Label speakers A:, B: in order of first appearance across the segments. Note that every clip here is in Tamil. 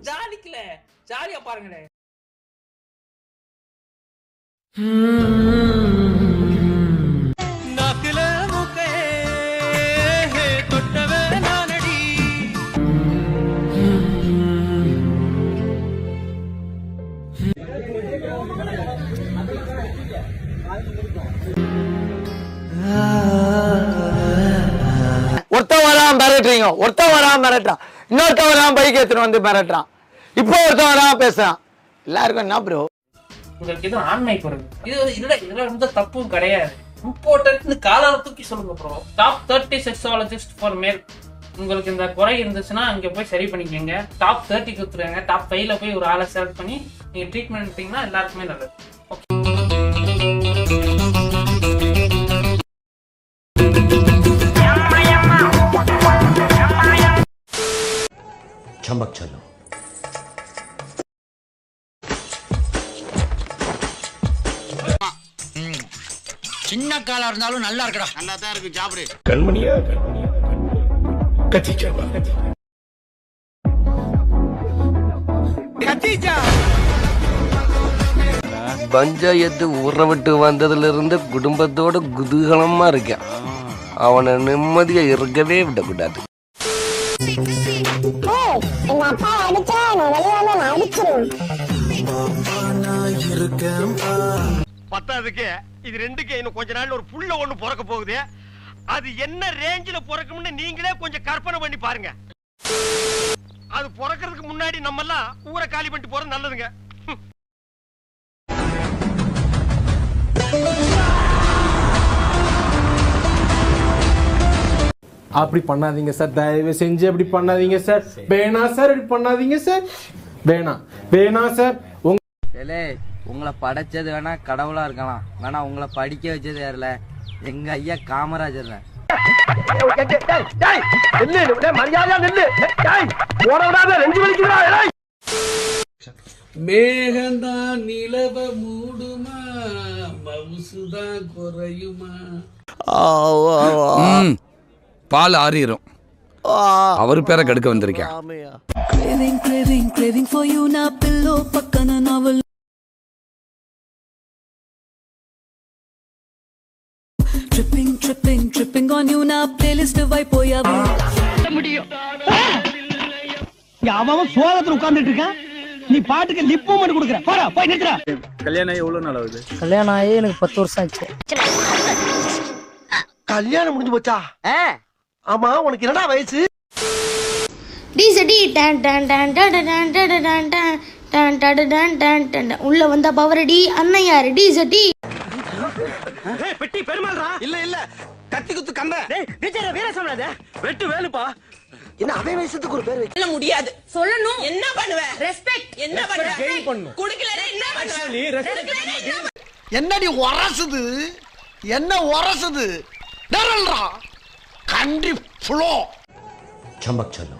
A: ஜாலிக்கல ஜாலியா பாருங்களே.
B: ஒருத்தன் வராம மிரட்டுறீங்க, ஒருத்தன் வராம மிரட்டுறான், இன்னொருத்தன் வராம பைக் எடுத்துட்டு வந்து மிரட்டுறான், இப்போ ஒருத்தன் வராம பேசுறான். எல்லாருக்கும் என்ன ப்ரோ
A: உங்களுக்கு எதுவும் ஆண்மை குறைவு இதுல எந்த தப்பும் கிடையாது. இம்பார்ட்டன்ட் காலால தூக்கி சொல்லுங்க ப்ரோ. டாப் 30 செக்ஸாலஜிஸ்ட் ஃபார் மேல். உங்களுக்கு இந்த குறை இருந்துச்சுன்னா அங்க போய் சரி பண்ணிக்கோங்க. டாப் 30 கொடுத்துருங்க. டாப் 5ல போய் ஒரு ஆளை செலக்ட் பண்ணி நீங்க ட்ரீட்மெண்ட் எடுத்தீங்கன்னா எல்லாருக்குமே நல்லது.
C: चमक चलो சின்ன காலா இருந்தாலும் நல்லா இருக்கடா. நல்லா தான் இருக்கு சாப்பிடு. கண்மணியா கத்திச்சாவா கத்திச்சா. பஞ்சாயத்து ஊற விட்டு வந்ததுல இருந்து குடும்பத்தோட குதூகலமா இருக்கேன். அவனை நிம்மதியா இருக்கவே விடக்கூடாது.
D: பத்தாவதுக்கு இது ரெண்டுக்கு இன்னும் கொஞ்ச நாள்ல ஒரு புள்ள ஒண்ணு பிறக்க போகுது. அது என்ன ரேஞ்சில பிறக்கும்னு நீங்களே கொஞ்சம் கற்பனை பண்ணி பாருங்க. அது பிறக்கிறதுக்கு முன்னாடி நம்ம எல்லாம் ஊரை காலி பண்ணிட்டு போறது நல்லதுங்க.
E: அப்படி பண்ணாதீங்க சார், தயவு செஞ்சு அப்படி பண்ணாதீங்க சார். வேணாம் சார், அப்படி பண்ணாதீங்க சார். வேணாம் சார்.
F: உங்களை படைச்சது வேணா கடவுளா இருக்கலாம், வேணா உங்களை படிக்க வச்சது யாருல எங்க ஐயா காமராஜர்.
G: மேகந்தான் நிலவ மூடுமா, மவுசுதான் குறையுமா.
H: பால் ஆறிரும். அவர் பேரை கெடுக்க வந்திருக்கேன்.
I: Tripping on you now, playlist vai போயா முடியும்.
D: அவன் சோகத்துல உட்கார்ந்துட்டு இருக்கான், நீ பாட்டுக்கு லிப் மூமெண்ட் கொடுக்குற. போடா போய் நிறுத்துடா.
E: கல்யாணம் ஆகி எவ்வளவு நாள் ஆகுது?
F: கல்யாணம் ஆகி எனக்கு 10 வருஷம் ஆச்சு.
D: கல்யாணம் முடிஞ்சு போச்சா? ஆமா, உனக்கு என்னடா வயசு?
I: டிசடி டன் டன் டன் டன் டன் டன் டன் டன் டன் டன் டன் உள்ள வந்த பவரடி அண்ணன் யாரு? டிசடி
D: பெட்டி பெருமாள்ரா. இல்ல கத்தி குத்து கம்ப. டேய் விஜயர வீர சொன்னதே வெட்டு வேலுப்பா. என்ன அவன் வயசுக்கு ஒரு பேர் வைக்க முடியாது. சொல்லணும். என்ன பண்ணுவ? ரெஸ்பெக்ட் என்ன பண்ணுவ? கெயின் பண்ணு. குடுக்கலனா என்ன பண்ணுவ? நீ ரெஸ்பெக்ட் என்னடி உரசுது? என்ன உரசுது? டரல்ரா கண்டி ஃப்ளோ.
C: चमक चलो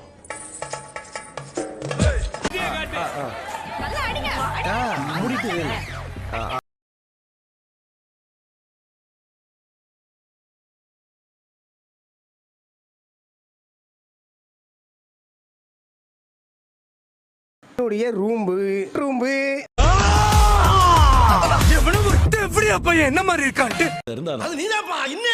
D: என்ன மாதிரி இருக்கான்ட்டு அது நீதாப்பா. இன்னும்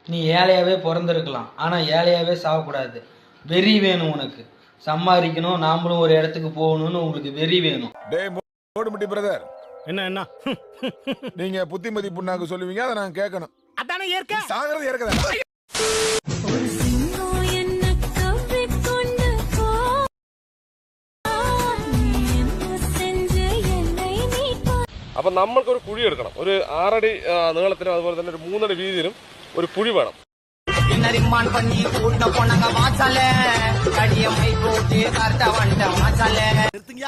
F: நீ ஏழையாவே பிறந்திருக்கலாம், ஆனா ஏழையாவே சாகக்கூடாது. வெறி வேணும் உனக்கு, சம்பாதிக்கணும், நாமளும் ஒரு இடத்துக்கு போகணும்னு உங்களுக்கு வெறி வேணும்.
H: பிரதர் என்ன நீங்க புத்திமதி புண்ணாக்கு சொல்லுவீங்க, அதை நான் கேட்கணும்.
D: அதானே ஏற்க
H: சாகிறது ஏற்கதா.
J: അപ്പൊ നമ്മൾക്കൊരു കുഴി എടുക്കണം. ഒരു 6 അടി നീളത്തിനും അതുപോലെ തന്നെ ഒരു 3 അടി വീതിയിലും ഒരു കുഴി വേണം.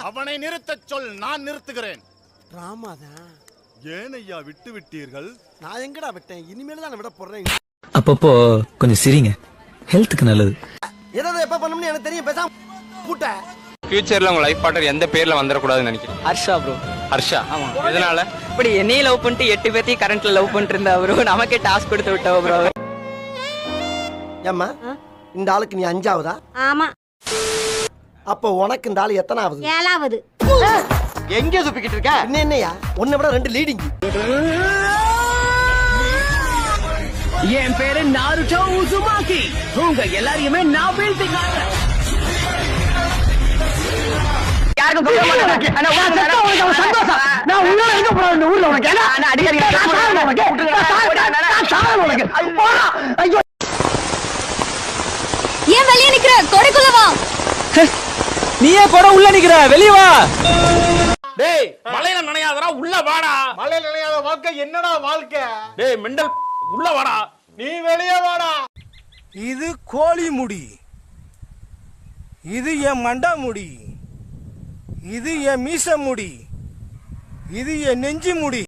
D: அவனை நிறுத்த சொல், நான் நிறுத்துகிறேன். ராமாதான் ஏனையா விட்டு விட்டீர்கள்? நான் எங்கடா விட்டேன்? இனிமேல் தான் விட போறேன்.
G: அப்பப்போ கொஞ்சம் சிரிங்க, ஹெல்த்துக்கு நல்லது.
D: எதை எப்ப பண்ணணும்னு எனக்கு தெரியும். பேசாம கூட்ட
B: ஃபியூச்சர்ல உங்க லைஃப் பார்ட்னர் எந்த பேர்ல வந்துடக்கூடாதுன்னு நினைக்கிறேன்.
F: ஹர்ஷா ப்ரோ.
B: ஹர்ஷா. ஆமா. எதனால?
F: இப்படி என்னையும் லவ் பண்ணிட்டு 8 பேர்த்தையும் கரண்ட்ல லவ் பண்ணிட்டு இருந்தா ப்ரோ, நமக்கே டாஸ்க் கொடுத்து விட்டா ப்ரோ.
D: ஏம்மா இந்த ஆளுக்கு நீ 5ஆவதா?
I: ஆமா.
D: அப்ப உனக்கு இந்த ஆளு எத்தனாவது?
I: 7வது.
D: எங்க சுப்பிக்கிட்டு இருக்க? என்னையா உன்னை விட 2 லீடிங். என் பேரு நாருட்டோ உசுமாக்கி. உங்க எல்லாரையுமே நான் வீழ்த்தி காட்டுறேன். யாருக்கும் சொல்ல மாட்டேன். அண்ணா உனக்கு சந்தோஷம். நான் உள்ள எங்க போறேன் இந்த ஊர்ல உனக்கு? அண்ணா அடிக்கடி உனக்கு. ஐயோ
I: ஏன் வெளியே நிக்கிற? கொடைக்குள்ள வா.
G: நீயே கூட உள்ள நிக்கிற, வெளிய வா.
A: டேய் மலையில நனையாதடா, உள்ள வாடா.
E: மலையில நினையாத வாழ்க்கை என்னடா வாழ்க்கை?
A: டேய் மெண்டல், உள்ள வாடா.
E: நீ வெளியே வாடா.
D: இது கோழி முடி, இது என் மண்டா முடி, இது என் மீச முடி, இது என் நெஞ்சு முடி.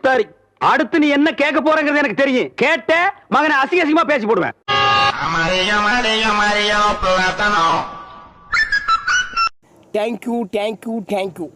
D: சரி, அடுத்து நீ என்ன கேட்க போறங்கிறது எனக்கு தெரியும். கேட்ட மகனை அசிங்க அசிங்கமா பேசி போடுவேன். Thank you thank you thank you.